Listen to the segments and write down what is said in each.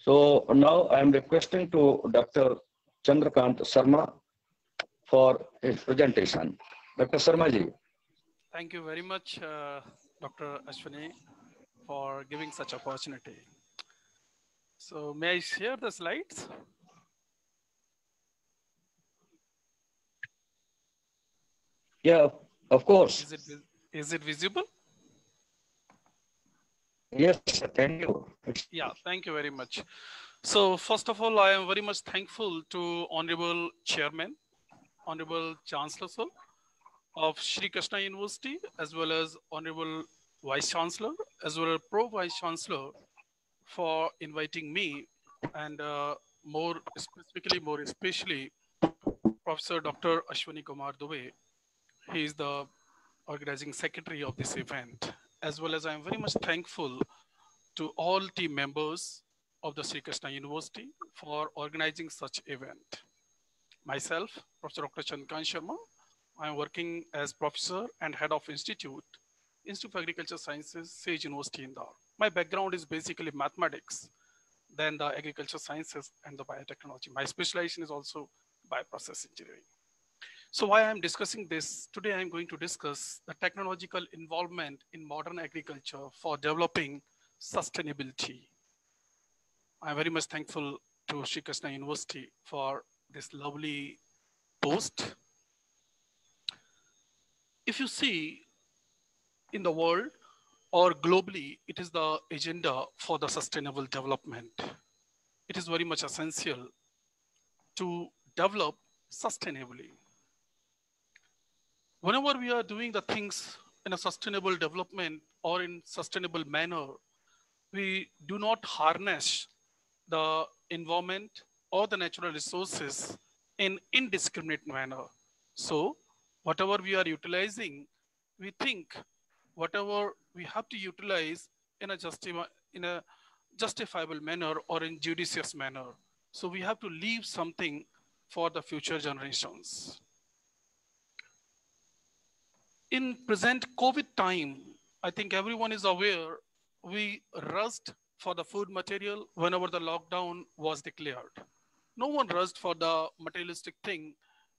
So now I am requesting to Dr. Chandra Kant Sharma for his presentation. Dr. Sharma ji. Thank you very much, Dr. Ashwani, for giving such opportunity. So may I share the slides? Yeah, of course. Is it visible? Yes, thank you. Yeah, thank you very much. So first of all, I am very much thankful to Honorable Chairman, Honorable Chancellor Sir of Sri Krishna University, as well as Honorable Vice Chancellor, as well as Pro Vice Chancellor for inviting me, and more especially, Professor Dr. Ashwani Kumar Dubey. He is the organizing secretary of this event, as well as I am very much thankful to all team members of the Sri Krishna University for organizing such event. Myself, Professor Dr. Chandra Kant Sharma, I am working as professor and head of Institute of Agriculture Sciences, Sage University, Indore. My background is basically mathematics, then the agriculture sciences and the biotechnology. My specialization is also bioprocess engineering. So why I'm discussing this, today I'm going to discuss the technological involvement in modern agriculture for developing sustainability. I'm very much thankful to Sri Krishna University for this lovely post. If you see in the world or globally, it is the agenda for the sustainable development. It is very much essential to develop sustainably. Whenever we are doing the things in a sustainable development or in sustainable manner, we do not harness the environment or the natural resources in indiscriminate manner. So whatever we are utilizing, we think whatever we have to utilize in a justifiable manner or in judicious manner. So we have to leave something for the future generations. In present COVID time, I think everyone is aware, we rushed for the food material whenever the lockdown was declared. No one rushed for the materialistic thing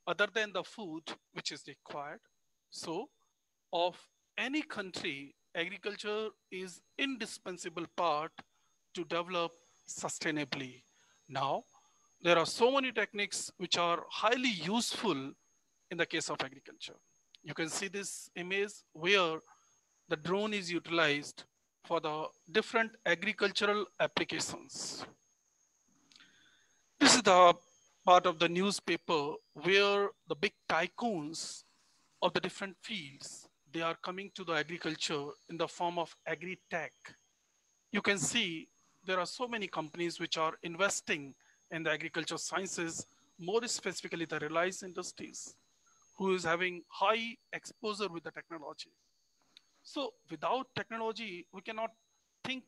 other than the food which is required. So of any country, agriculture is indispensable part to develop sustainably. Now, there are so many techniques which are highly useful in the case of agriculture. You can see this image where the drone is utilized for the different agricultural applications. This is the part of the newspaper where the big tycoons of the different fields, they are coming to the agriculture in the form of agri-tech. You can see there are so many companies which are investing in the agriculture sciences, more specifically the Reliance Industries, who is having high exposure with the technology. So without technology, we cannot think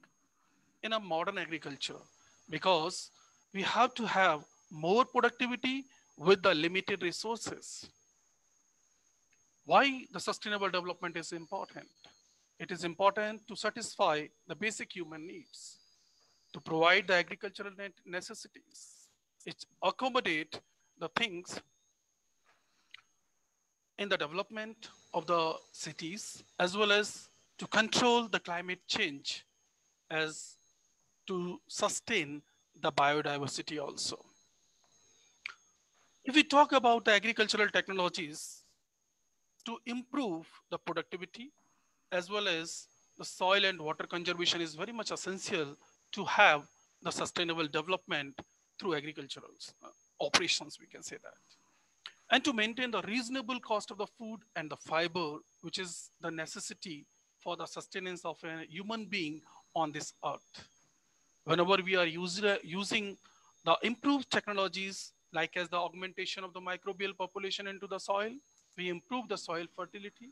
in a modern agriculture because we have to have more productivity with the limited resources. Why the sustainable development is important? It is important to satisfy the basic human needs, to provide the agricultural necessities. It accommodate the things in the development of the cities, as well as to control the climate change, as to sustain the biodiversity also. If we talk about the agricultural technologies to improve the productivity, as well as the soil and water conservation is very much essential to have the sustainable development through agricultural operations, we can say that. And to maintain the reasonable cost of the food and the fiber, which is the necessity for the sustenance of a human being on this earth. Whenever we are using the improved technologies, like as the augmentation of the microbial population into the soil, we improve the soil fertility,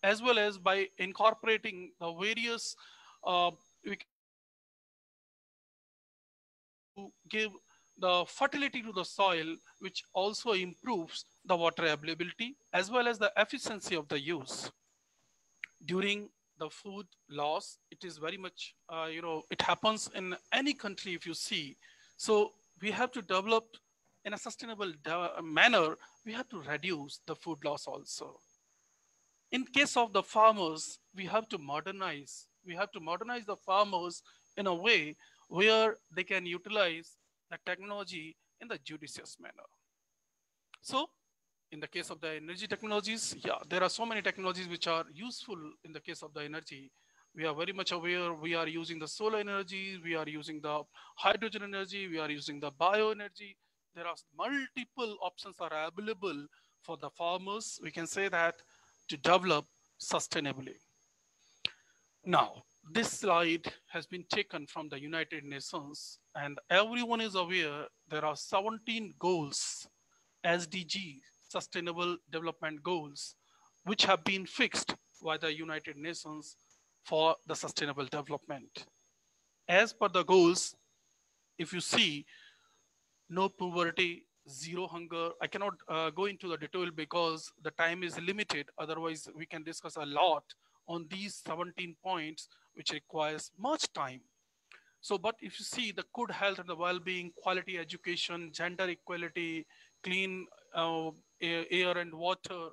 as well as by incorporating the various, we can give the fertility to the soil, which also improves the water availability, as well as the efficiency of the use. During the food loss, it is very much, it happens in any country if you see. So we have to develop in a sustainable manner, we have to reduce the food loss also. In case of the farmers, we have to modernize. We have to modernize the farmers in a way where they can utilize the technology in the judicious manner. So in the case of the energy technologies, yeah, there are so many technologies which are useful in the case of the energy. We are very much aware, we are using the solar energy, we are using the hydrogen energy, we are using the bioenergy. There are multiple options are available for the farmers, we can say that, to develop sustainably. Now, this slide has been taken from the United Nations, and everyone is aware there are 17 goals, SDG, Sustainable Development Goals, which have been fixed by the United Nations for the sustainable development. As per the goals, if you see, no poverty, zero hunger. I cannot go into the detail because the time is limited. Otherwise, we can discuss a lot on these 17 points, which requires much time. So, but if you see the good health and the well-being, quality education, gender equality, clean air and water,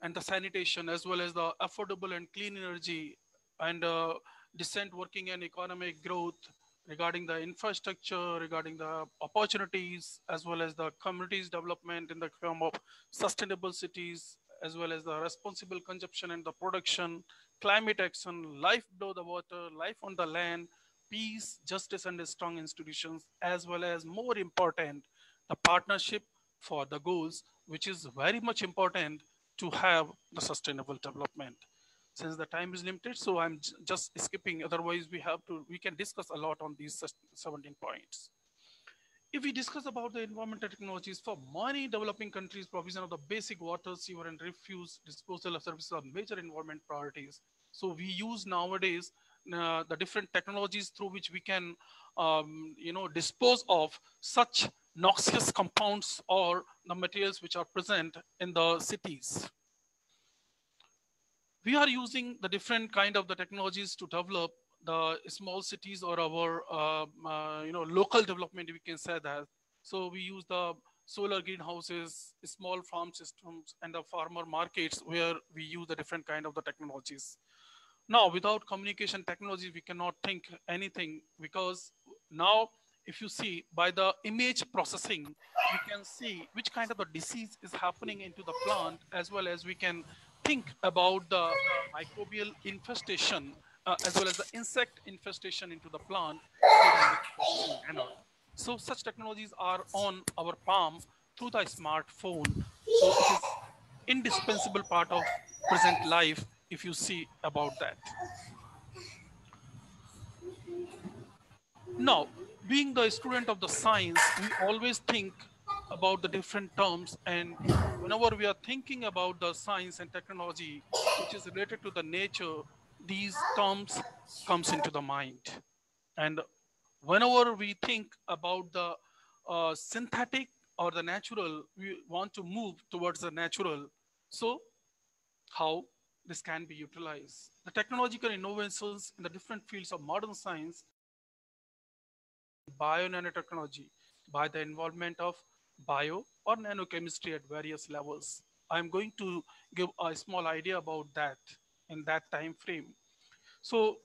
and the sanitation, as well as the affordable and clean energy, and decent working and economic growth, regarding the infrastructure, regarding the opportunities, as well as the communities development in the form of sustainable cities, as well as the responsible consumption and the production, climate action, life below the water, life on the land, peace, justice, and strong institutions, as well as more important, the partnership for the goals, which is very much important to have the sustainable development. Since the time is limited, so I'm just skipping. Otherwise, we can discuss a lot on these 17 points. If we discuss about the environmental technologies, for many developing countries, provision of the basic water, sewer, and refuse disposal of services are major environment priorities. So we use nowadays the different technologies through which we can, dispose of such noxious compounds or the materials which are present in the cities. We are using the different kind of the technologies to develop the small cities or our local development, we can say that. So we use the solar greenhouses, small farm systems, and the farmer markets where we use the different kind of the technologies. Now, without communication technology, we cannot think anything, because now if you see by the image processing, we can see which kind of a disease is happening into the plant, as well as we can think about the microbial infestation, as well as the insect infestation into the plant through the image processing manner. So such technologies are on our palm through the smartphone. So it is indispensable part of present life if you see about that. Now, being the student of the science, we always think about the different terms, and whenever we are thinking about the science and technology which is related to the nature, these terms comes into the mind. And whenever we think about the synthetic or the natural, we want to move towards the natural. So how this can be utilized? The technological innovations in the different fields of modern science, bio-nanotechnology, by the involvement of bio or nanochemistry at various levels. I'm going to give a small idea about that in that time frame. So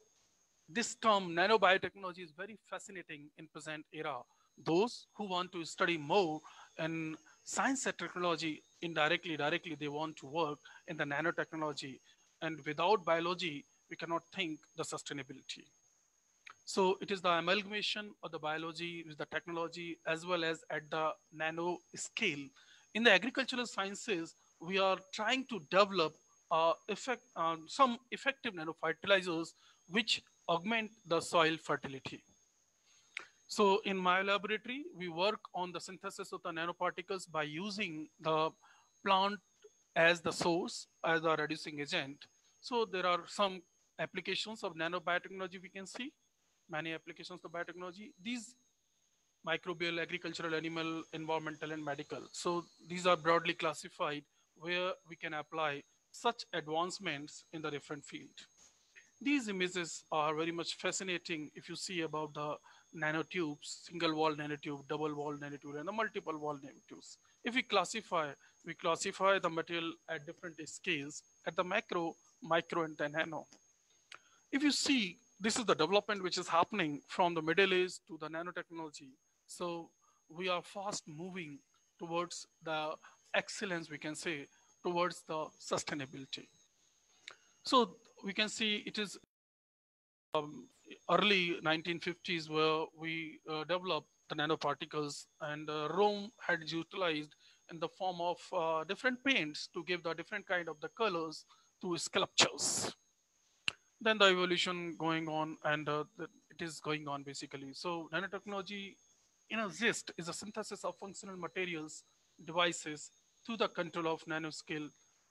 this term nanobiotechnology is very fascinating in present era. Those who want to study more in science and technology, directly, they want to work in the nanotechnology. And without biology, we cannot think the sustainability. So it is the amalgamation of the biology with the technology, as well as at the nano scale. In the agricultural sciences, we are trying to develop some effective nanofertilizers which augment the soil fertility. So in my laboratory, we work on the synthesis of the nanoparticles by using the plant as the source, as a reducing agent. So there are some applications of nanobiotechnology we can see, many applications of biotechnology. These microbial, agricultural, animal, environmental, and medical. So these are broadly classified where we can apply such advancements in the different field. These images are very much fascinating if you see about the nanotubes, single wall nanotube, double wall nanotube, and the multiple wall nanotubes. If we classify the material at different scales, at the macro, micro, and the nano. If you see, this is the development which is happening from the Middle Age to the nanotechnology. So we are fast moving towards the excellence, we can say, towards the sustainability. So we can see it is early 1950s where we developed the nanoparticles, and Rome had utilized in the form of different paints to give the different kind of the colors to sculptures. Then the evolution going on, and it is going on basically. So nanotechnology in a gist is a synthesis of functional materials, devices to the control of nanoscale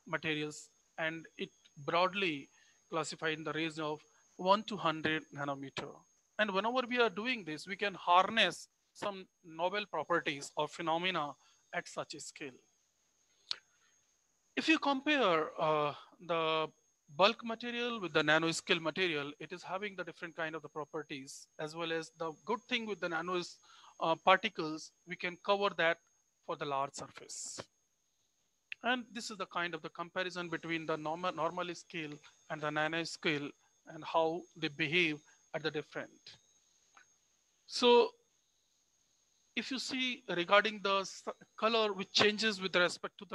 materials, and it broadly classified in the range of 1 to 100 nanometer. And whenever we are doing this, we can harness some novel properties or phenomena at such a scale. If you compare the bulk material with the nanoscale material, it is having the different kind of the properties, as well as the good thing with the nano particles, we can cover that for the large surface. And this is the kind of the comparison between the normal scale and the nanoscale and how they behave at the different. So if you see regarding the color which changes with respect to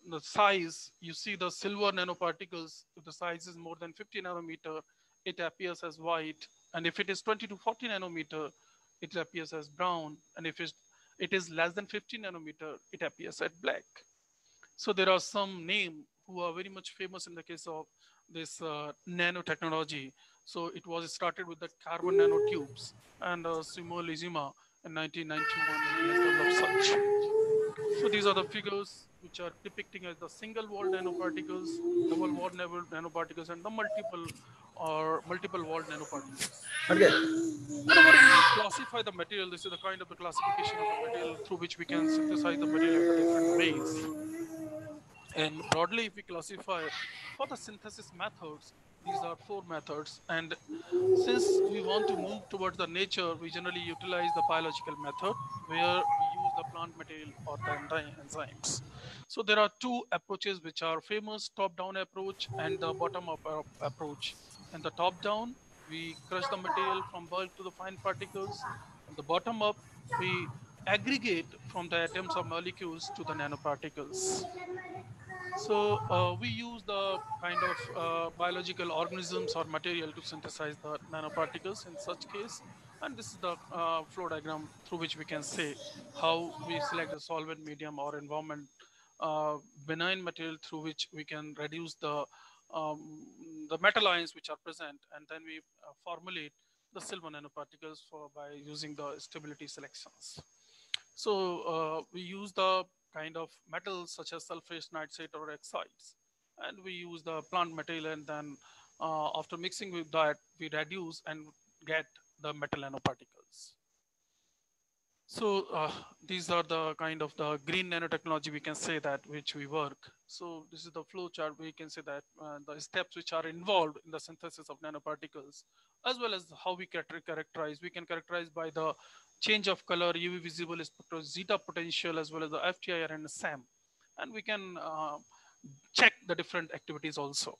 the size, you see the silver nanoparticles, if the size is more than 50 nanometer, it appears as white. And if it is 20 to 40 nanometer, it appears as brown. And if it is less than 50 nanometer, it appears as black. So there are some names who are very much famous in the case of this nanotechnology. So it was started with the carbon nanotubes, and Simo Lizima in 1991 he has developed such. So these are the figures which are depicting as the single walled nanoparticles, double walled nanoparticles, and the multiple walled nanoparticles. Okay. Whenever we classify the material, this is the kind of the classification of the material through which we can synthesize the material at the different ways. And broadly, if we classify for the synthesis methods, these are 4 methods. And since we want to move towards the nature, we generally utilize the biological method where we use the plant material or the enzymes. So there are 2 approaches which are famous, top-down approach and the bottom-up approach. And the top-down, we crush the material from bulk to the fine particles. And the bottom-up, we aggregate from the atoms or molecules to the nanoparticles. So we use the kind of biological organisms or material to synthesize the nanoparticles in such case. And this is the flow diagram through which we can say how we select a solvent medium or environment benign material through which we can reduce the metal ions which are present, and then we formulate the silver nanoparticles by using the stability selections. So we use the kind of metals such as sulfates, nitrates, or oxides, and we use the plant material, and then after mixing with that, we reduce and get the metal nanoparticles. So these are the kind of the green nanotechnology, we can say that, which we work. So this is the flow chart. We can say that the steps which are involved in the synthesis of nanoparticles, as well as how we characterize. We can characterize by the change of color, UV visible spectral, zeta potential, as well as the FTIR and SAM. And we can check the different activities also.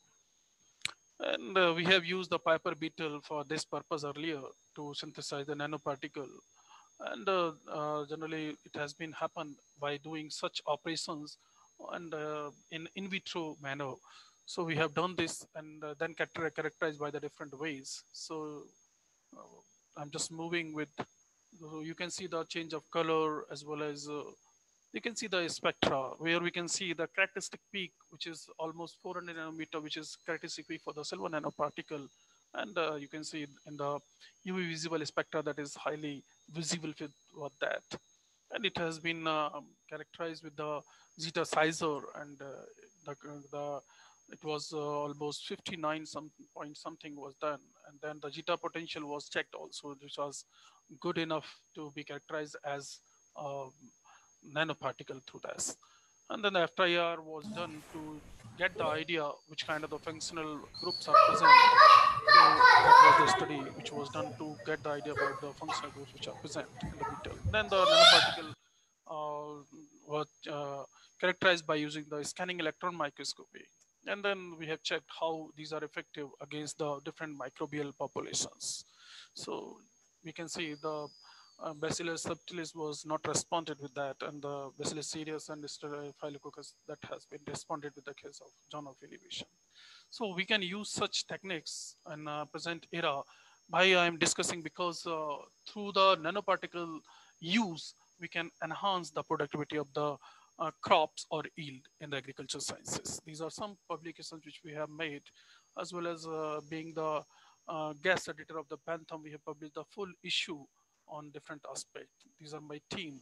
And we have used the Piper beetle for this purpose earlier to synthesize the nanoparticle. And generally, it has been happened by doing such operations and in vitro manner. So we have done this and then characterized by the different ways. So I'm just moving with, so you can see the change of color, as well as you can see the spectra where we can see the characteristic peak, which is almost 400 nanometer, which is characteristic peak for the silver nanoparticle. And you can see in the UV visible spectra that is highly visible with that. And it has been characterized with the zeta sizer, and it was almost 59 point something was done. And then the zeta potential was checked also, which was good enough to be characterized as nanoparticle through this. And then the FIR was done to get the idea which kind of the functional groups are present. So that was the study which was done to get the idea about the functional groups which are present in the beetle. Then the nanoparticle was characterized by using the scanning electron microscopy. And then we have checked how these are effective against the different microbial populations. So we can see the Bacillus subtilis was not responded with that, and the Bacillus cereus and Staphylococcus that has been responded with the case of John of elevation. So we can use such techniques in present era. Why I am discussing, because through the nanoparticle use, we can enhance the productivity of the crops or yield in the agriculture sciences. These are some publications which we have made, as well as being the guest editor of the Bantam, we have published the full issue on different aspects. These are my team.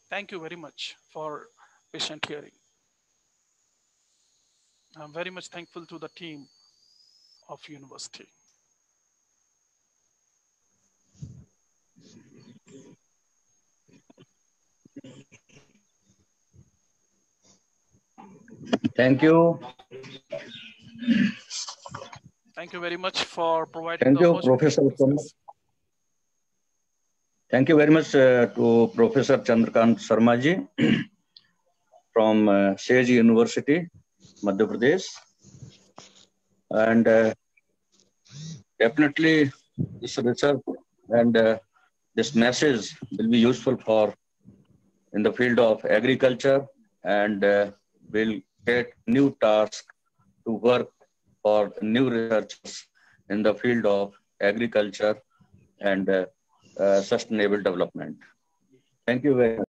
Thank you very much for patient hearing. I'm very much thankful to the team of university. Thank you. Thank you very much for providing Thank the you, opportunity Professor to Kumar. discuss. Thank you very much to Professor Chandra Kant Sharma ji from Sage University, Madhya Pradesh. And definitely this research and this message will be useful for in the field of agriculture, and will get new task to work for new researchers in the field of agriculture and sustainable development. Thank you very much.